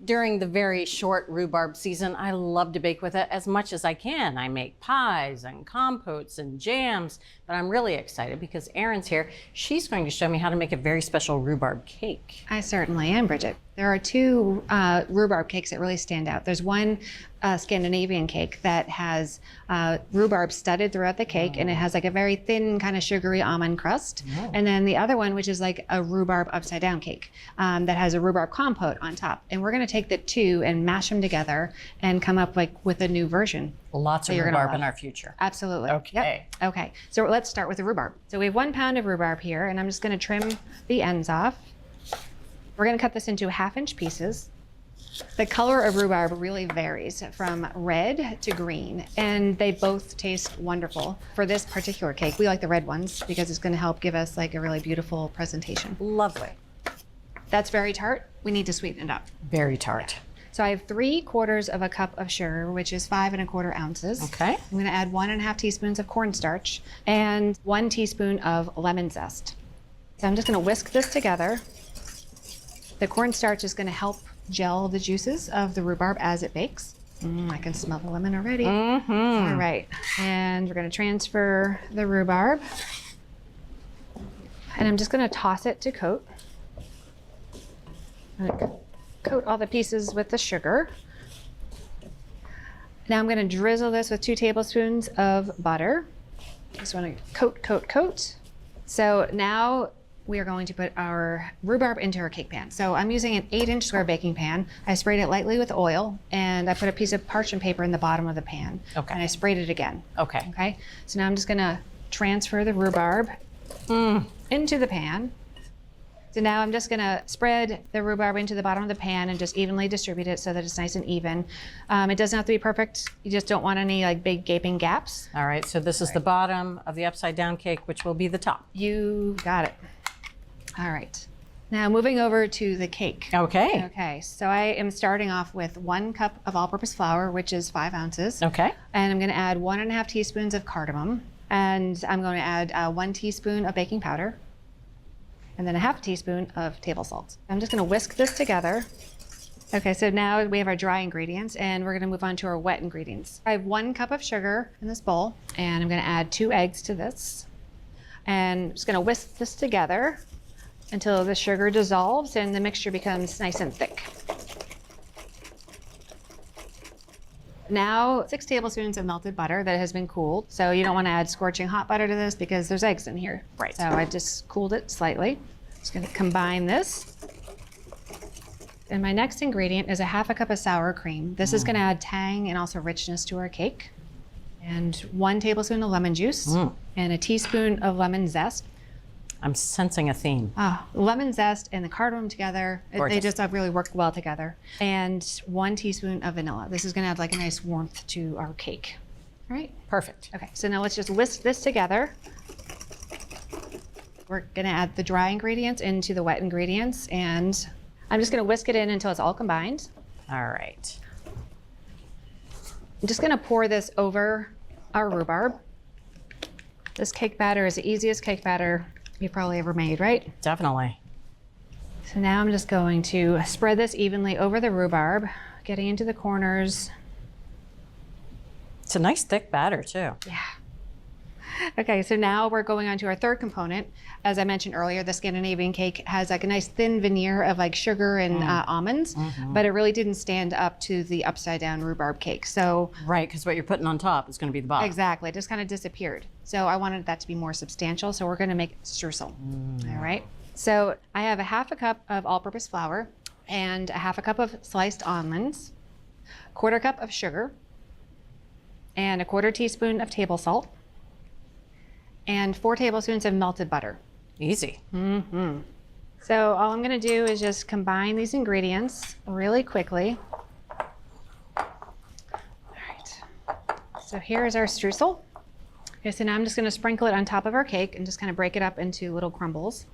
During the very short rhubarb season, I love to bake with it as much as I can. I make pies and compotes and jams, but I'm really excited because Erin's here. She's going to show me how to make a very special rhubarb cake. I certainly am, Bridget. There are two rhubarb cakes that really stand out. There's one Scandinavian cake that has rhubarb studded throughout the cake, and it has like a very thin kind of sugary almond crust. And then the other one, which is like a rhubarb upside down cake that has a rhubarb compote on top. And we're gonna take the two and mash them together and come up like with a new version. Lots of rhubarb in our future. Absolutely. Okay. Yep. Okay, so let's start with the rhubarb. So we have 1 pound of rhubarb here, and I'm just gonna trim the ends off. We're gonna cut this into 1/2-inch pieces. The color of rhubarb really varies from red to green, and they both taste wonderful. For this particular cake, we like the red ones because it's gonna help give us like a really beautiful presentation. Lovely. That's very tart. We need to sweeten it up. Very tart. So I have 3/4 of a cup of sugar, which is 5 1/4 ounces. Okay. I'm gonna add 1 1/2 teaspoons of cornstarch and 1 teaspoon of lemon zest. So I'm just gonna whisk this together. The cornstarch is gonna help gel the juices of the rhubarb as it bakes. I can smell the lemon already. All right, and we're gonna transfer the rhubarb. And I'm just gonna toss it to coat. I'm gonna coat all the pieces with the sugar. Now I'm gonna drizzle this with 2 tablespoons of butter. Just wanna coat, coat, coat. So now we are going to put our rhubarb into our cake pan. So I'm using an 8-inch square baking pan. I sprayed it lightly with oil, and I put a piece of parchment paper in the bottom of the pan. Okay. And I sprayed it again. Okay. Okay. So now I'm just gonna transfer the rhubarb into the pan. So now I'm just gonna spread the rhubarb into the bottom of the pan and just evenly distribute it so that it's nice and even. It doesn't have to be perfect. You just don't want any like big gaping gaps. All right, so this is the bottom of the upside down cake, which will be the top. You got it. All right. Now moving over to the cake. Okay. Okay, so I am starting off with 1 cup of all-purpose flour, which is 5 ounces. Okay. And I'm gonna add 1 1/2 teaspoons of cardamom. And I'm going to add 1 teaspoon of baking powder. And then 1/2 teaspoon of table salt. I'm just gonna whisk this together. Okay, so now we have our dry ingredients, and we're gonna move on to our wet ingredients. I have 1 cup of sugar in this bowl, and I'm gonna add 2 eggs to this. And I'm just gonna whisk this together until the sugar dissolves and the mixture becomes nice and thick. Now 6 tablespoons of melted butter that has been cooled. So you don't want to add scorching hot butter to this because there's eggs in here. Right. So I just cooled it slightly. Just going to combine this. And my next ingredient is a 1/2 cup of sour cream. This is going to add tang and also richness to our cake. And 1 tablespoon of lemon juice and a teaspoon of lemon zest. I'm sensing a theme. Lemon zest and the cardamom together, they Gorgeous. just really work well together. And 1 teaspoon of vanilla. This is gonna add like a nice warmth to our cake. All right? Perfect. Okay, so now let's just whisk this together. We're gonna add the dry ingredients into the wet ingredients, and I'm just gonna whisk it in until it's all combined. All right. I'm just gonna pour this over our rhubarb. This cake batter is the easiest cake batter you've probably ever made, right? Definitely. So now I'm just going to spread this evenly over the rhubarb, getting into the corners. It's a nice thick batter too. Yeah. Okay, so now we're going on to our third component. As I mentioned earlier, the Scandinavian cake has like a nice thin veneer of like sugar and almonds, but it really didn't stand up to the upside down rhubarb cake. So Right, because what you're putting on top is going to be the bottom. exactly, it just kind of disappeared. So I wanted that to be more substantial, so we're gonna make streusel. All right. So I have a 1/2 cup of all-purpose flour and a 1/2 cup of sliced almonds, 1/4 cup of sugar, and a 1/4 teaspoon of table salt, and 4 tablespoons of melted butter. Easy. So all I'm gonna do is just combine these ingredients really quickly. All right. So here's our streusel. Okay, so now I'm just gonna sprinkle it on top of our cake and just kind of break it up into little crumbles.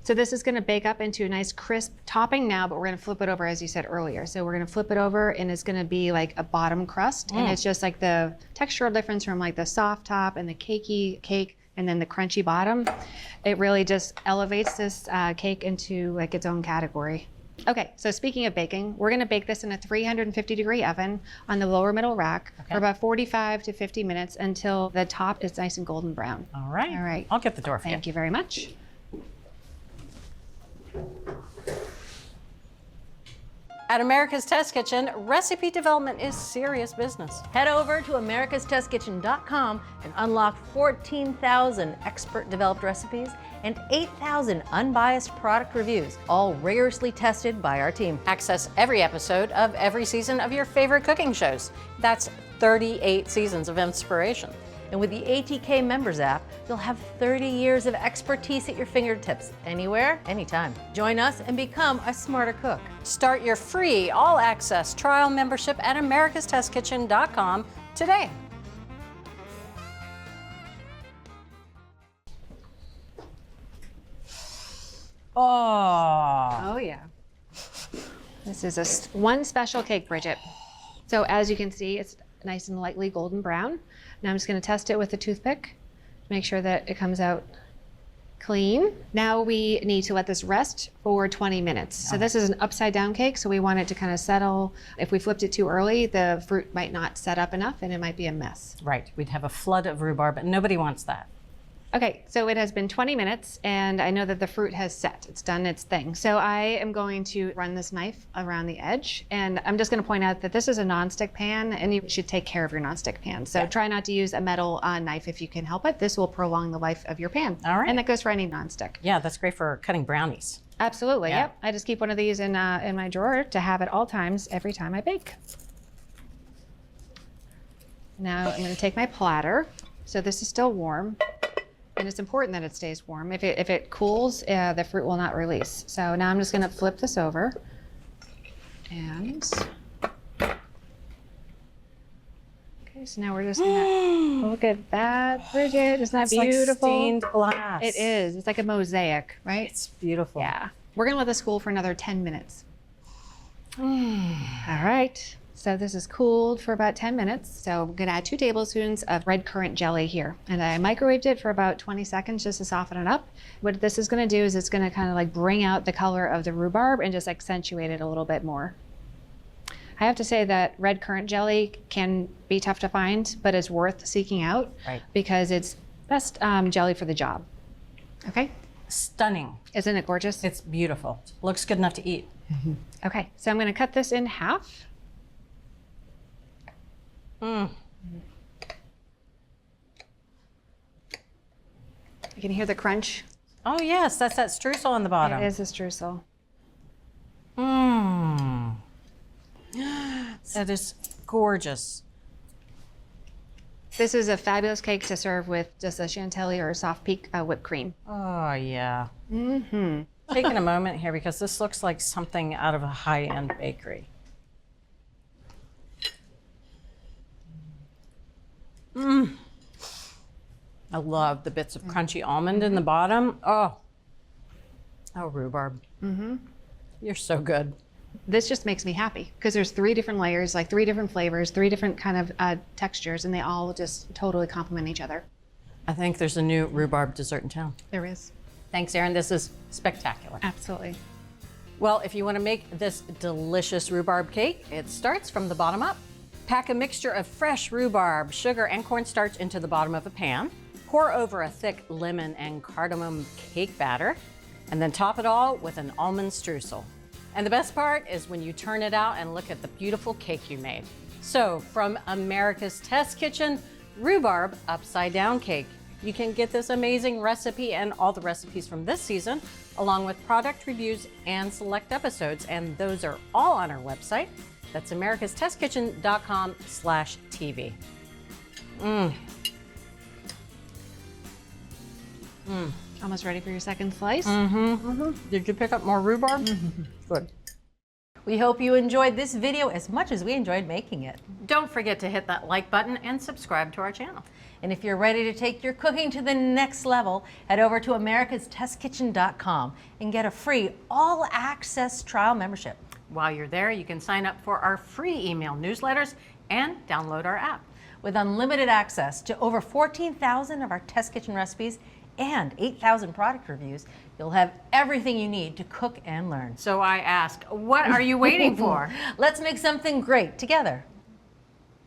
So this is gonna bake up into a nice crisp topping now, but we're gonna flip it over as you said earlier. So we're gonna flip it over and it's gonna be like a bottom crust. And it's just like the textural difference from like the soft top and the cakey cake and then the crunchy bottom. It really just elevates this cake into like its own category. Okay, so speaking of baking, we're gonna bake this in a 350-degree oven on the lower middle rack for about 45 to 50 minutes until the top is nice and golden brown. All right. All right. I'll get the door for you. Thank you very much. At America's Test Kitchen, recipe development is serious business. Head over to americastestkitchen.com and unlock 14,000 expert-developed recipes and 8,000 unbiased product reviews, all rigorously tested by our team. Access every episode of every season of your favorite cooking shows. That's 38 seasons of inspiration. And with the ATK Members app, you'll have 30 years of expertise at your fingertips, anywhere, anytime. Join us and become a smarter cook. Start your free all-access trial membership at americastestkitchen.com today. Oh yeah. This is one special cake, Bridget. So as you can see, it's nice and lightly golden brown. Now I'm just going to test it with a toothpick to make sure that it comes out clean. Now we need to let this rest for 20 minutes. So this is an upside down cake, so we want it to kind of settle. If we flipped it too early, the fruit might not set up enough and it might be a mess. Right, we'd have a flood of rhubarb, and nobody wants that. Okay, so it has been 20 minutes and I know that the fruit has set. It's done its thing. So I am going to run this knife around the edge, and I'm just going to point out that this is a nonstick pan and you should take care of your nonstick pan. So try not to use a metal knife if you can help it. This will prolong the life of your pan. All right. And that goes for any nonstick. Yeah, that's great for cutting brownies. Absolutely, Yeah. yep. I just keep one of these in my drawer to have at all times every time I bake. Now I'm going to take my platter. So this is still warm. And it's important that it stays warm. If it cools, the fruit will not release. So now I'm just going to flip this over. And okay, so now we're just going to look at that, Bridget. Isn't that It's beautiful? like stained glass. It is. It's like a mosaic, right? It's beautiful. Yeah. We're going to let this cool for another 10 minutes. All right. So this is cooled for about 10 minutes. So I'm gonna add 2 tablespoons of red currant jelly here. And I microwaved it for about 20 seconds just to soften it up. What this is gonna do is it's gonna kind of like bring out the color of the rhubarb and just accentuate it a little bit more. I have to say that red currant jelly can be tough to find, but it's worth seeking out because it's best jelly for the job. Okay? Stunning. Isn't it gorgeous? It's beautiful. Looks good enough to eat. Okay, so I'm gonna cut this in half. You can hear the crunch. Oh yes, that's that streusel on the bottom. It is a streusel. That is gorgeous. This is a fabulous cake to serve with just a chantilly or a soft peak whipped cream. Oh yeah. Taking a moment here because this looks like something out of a high-end bakery. I love the bits of crunchy almond in the bottom. Oh, rhubarb. You're so good. This just makes me happy because there's 3 different layers, like 3 different flavors, 3 different kind of textures, and they all just totally complement each other. I think there's a new rhubarb dessert in town. There is. Thanks, Erin. This is spectacular. Absolutely. Well, if you want to make this delicious rhubarb cake, it starts from the bottom up. Pack a mixture of fresh rhubarb, sugar, and cornstarch into the bottom of a pan. Pour over a thick lemon and cardamom cake batter, and then top it all with an almond streusel. And the best part is when you turn it out and look at the beautiful cake you made. So from America's Test Kitchen, rhubarb upside down cake. You can get this amazing recipe and all the recipes from this season, along with product reviews and select episodes, and those are all on our website. That's americastestkitchen.com/TV. Almost ready for your second slice? Did you pick up more rhubarb? Good. We hope you enjoyed this video as much as we enjoyed making it. Don't forget to hit that like button and subscribe to our channel. And if you're ready to take your cooking to the next level, head over to americastestkitchen.com and get a free all-access trial membership. While you're there, you can sign up for our free email newsletters and download our app. With unlimited access to over 14,000 of our Test Kitchen recipes and 8,000 product reviews, you'll have everything you need to cook and learn. So I ask, what are you waiting for? Let's make something great together.